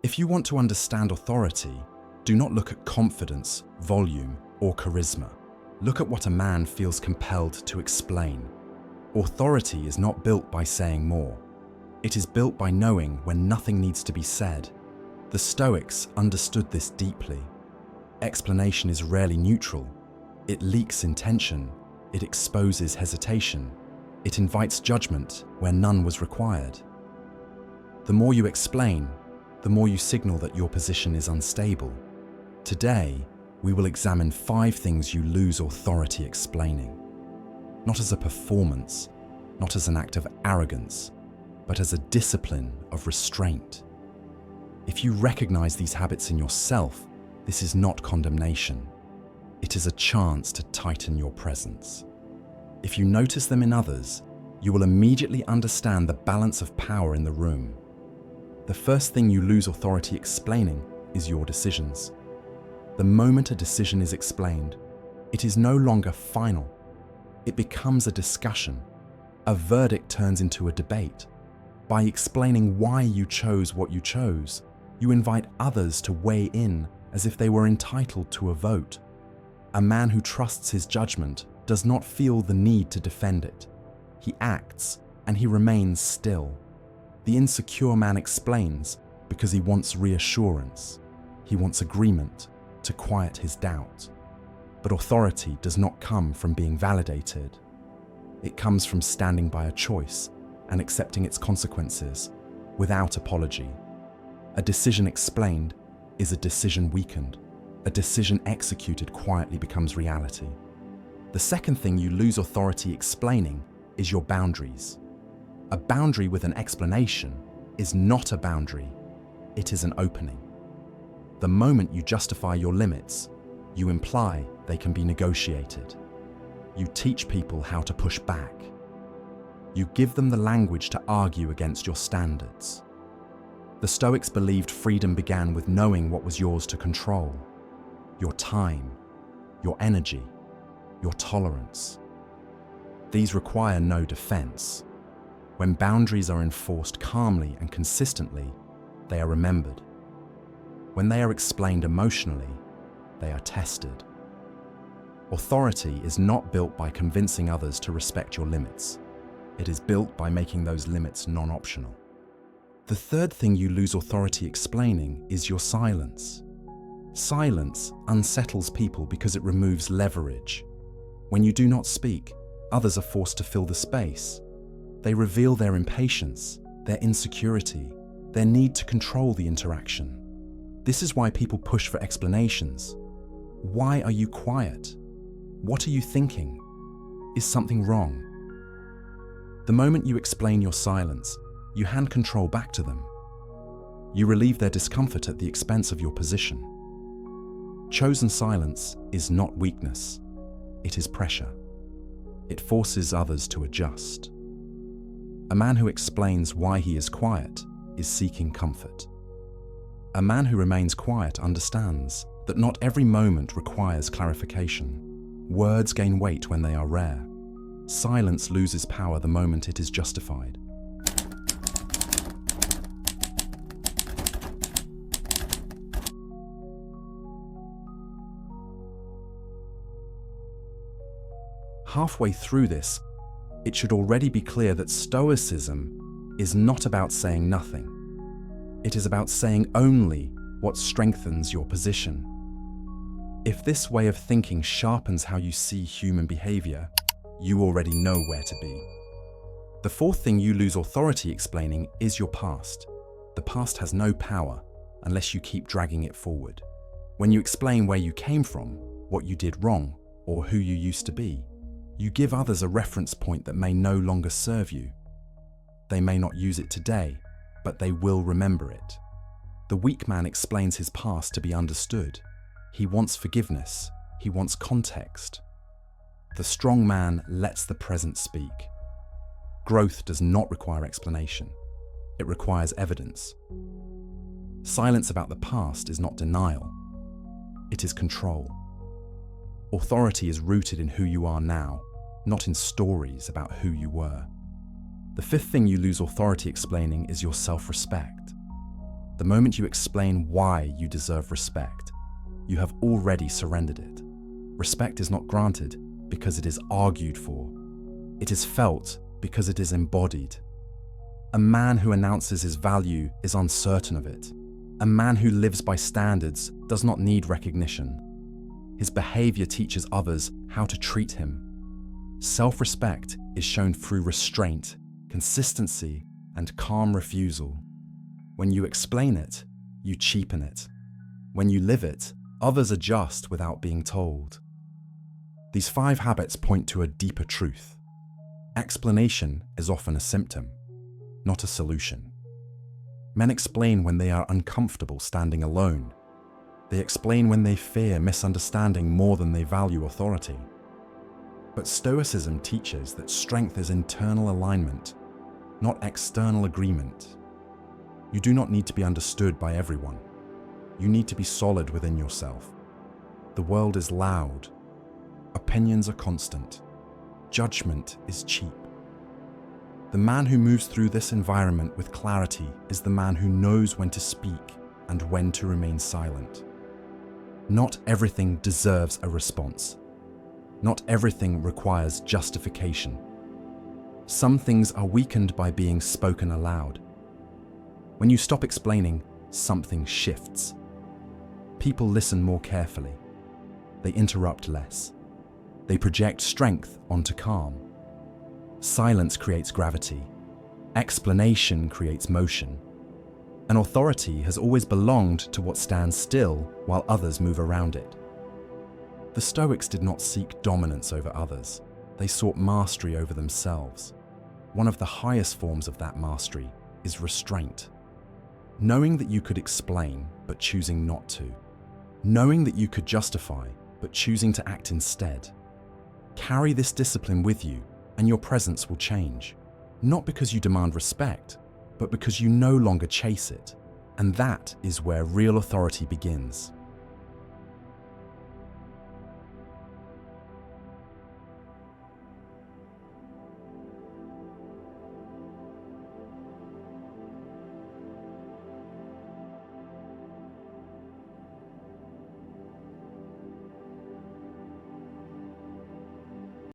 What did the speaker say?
If you want to understand authority, do not look at confidence, volume, or charisma. Look at what a man feels compelled to explain. Authority is not built by saying more. It is built by knowing when nothing needs to be said. The Stoics understood this deeply. Explanation is rarely neutral. It leaks intention. It exposes hesitation. It invites judgment where none was required. The more you explain, the more you signal that your position is unstable. Today, we will examine 5 things you lose authority explaining. Not as a performance, not as an act of arrogance, but as a discipline of restraint. If you recognize these habits in yourself, this is not condemnation. It is a chance to tighten your presence. If you notice them in others, you will immediately understand the balance of power in the room. The first thing you lose authority explaining is your decisions. The moment a decision is explained, it is no longer final. It becomes a discussion. A verdict turns into a debate. By explaining why you chose what you chose, you invite others to weigh in as if they were entitled to a vote. A man who trusts his judgment does not feel the need to defend it. He acts, and he remains still. The insecure man explains because he wants reassurance. He wants agreement to quiet his doubt. But authority does not come from being validated. It comes from standing by a choice and accepting its consequences without apology. A decision explained is a decision weakened. A decision executed quietly becomes reality. The second thing you lose authority explaining is your boundaries. A boundary with an explanation is not a boundary, it is an opening. The moment you justify your limits, you imply they can be negotiated. You teach people how to push back. You give them the language to argue against your standards. The Stoics believed freedom began with knowing what was yours to control: your time, your energy, your tolerance. These require no defense. When boundaries are enforced calmly and consistently, they are remembered. When they are explained emotionally, they are tested. Authority is not built by convincing others to respect your limits. It is built by making those limits non-optional. The third thing you lose authority explaining is your silence. Silence unsettles people because it removes leverage. When you do not speak, others are forced to fill the space. They reveal their impatience, their insecurity, their need to control the interaction. This is why people push for explanations. Why are you quiet? What are you thinking? Is something wrong? The moment you explain your silence, you hand control back to them. You relieve their discomfort at the expense of your position. Chosen silence is not weakness, it is pressure. It forces others to adjust. A man who explains why he is quiet is seeking comfort. A man who remains quiet understands that not every moment requires clarification. Words gain weight when they are rare. Silence loses power the moment it is justified. Halfway through this, it should already be clear that Stoicism is not about saying nothing. It is about saying only what strengthens your position. If this way of thinking sharpens how you see human behavior, you already know where to be. The fourth thing you lose authority explaining is your past. The past has no power unless you keep dragging it forward. When you explain where you came from, what you did wrong, or who you used to be, you give others a reference point that may no longer serve you. They may not use it today, but they will remember it. The weak man explains his past to be understood. He wants forgiveness. He wants context. The strong man lets the present speak. Growth does not require explanation. It requires evidence. Silence about the past is not denial. It is control. Authority is rooted in who you are now, not in stories about who you were. The fifth thing you lose authority explaining is your self-respect. The moment you explain why you deserve respect, you have already surrendered it. Respect is not granted because it is argued for. It is felt because it is embodied. A man who announces his value is uncertain of it. A man who lives by standards does not need recognition. His behavior teaches others how to treat him. Self-respect is shown through restraint, consistency, and calm refusal. When you explain it, you cheapen it. When you live it, others adjust without being told. These 5 habits point to a deeper truth. Explanation is often a symptom, not a solution. Men explain when they are uncomfortable standing alone. They explain when they fear misunderstanding more than they value authority. But Stoicism teaches that strength is internal alignment, not external agreement. You do not need to be understood by everyone. You need to be solid within yourself. The world is loud. Opinions are constant. Judgment is cheap. The man who moves through this environment with clarity is the man who knows when to speak and when to remain silent. Not everything deserves a response. Not everything requires justification. Some things are weakened by being spoken aloud. When you stop explaining, something shifts. People listen more carefully. They interrupt less. They project strength onto calm. Silence creates gravity. Explanation creates motion. An authority has always belonged to what stands still while others move around it. The Stoics did not seek dominance over others. They sought mastery over themselves. One of the highest forms of that mastery is restraint. Knowing that you could explain, but choosing not to. Knowing that you could justify, but choosing to act instead. Carry this discipline with you, and your presence will change. Not because you demand respect, but because you no longer chase it. And that is where real authority begins.